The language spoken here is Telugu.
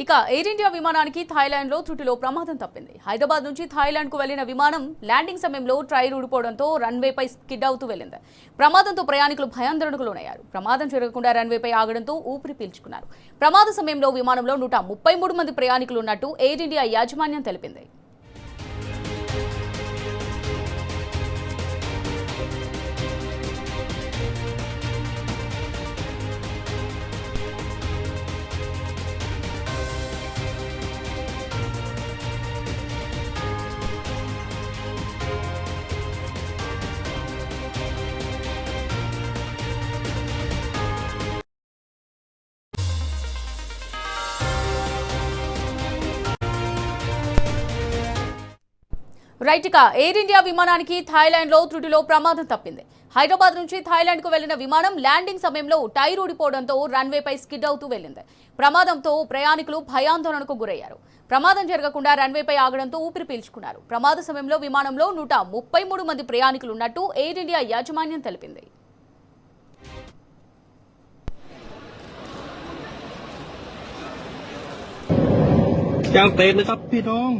ఇక ఎయిర్ ఇండియా విమానానికి థాయిలాండ్ లో త్రుటిలో ప్రమాదం తప్పింది. హైదరాబాద్ నుంచి థాయిలాండ్ కు వెళ్లిన విమానం ల్యాండింగ్ సమయంలో ట్రైల్ ఊడిపోవడంతో రన్వేపై స్కిడ్ అవుతూ వెళ్లింది. ప్రమాదంతో ప్రయాణికులు భయాందోళనకు లోనయ్యారు. ప్రమాదం జరగకుండా రన్వేపై ఆగడంతో ఊపిరి పీల్చుకున్నారు. ప్రమాద సమయంలో విమానంలో 133 మంది ప్రయాణికులు ఉన్నట్టు ఎయిర్ ఇండియా యాజమాన్యం తెలిపింది. రైట్, ఇక ఎయిర్ ఇండియా విమానానికి థాయిలాండ్ లో త్రుటిలో ప్రమాదం తప్పింది. హైదరాబాద్ నుంచి థాయిలాండ్ కు వెళ్లిన విమానం ల్యాండింగ్ సమయంలో టైర్ ఊడిపోవడంతో రన్వేపై స్కిడ్ అవుతూ వెళ్లింది. ప్రమాదంతో ప్రయాణికులు భయాందోళనకు గురయ్యారు. ప్రమాదం జరగకుండా రన్వేపై ఆగడంతో ఊపిరి పీల్చుకున్నారు. ప్రమాద సమయంలో విమానంలో 133 మంది ప్రయాణికులు ఉన్నట్టు ఎయిర్ ఇండియా యాజమాన్యం తెలిపింది. Yang tênนะครับพี่น้อง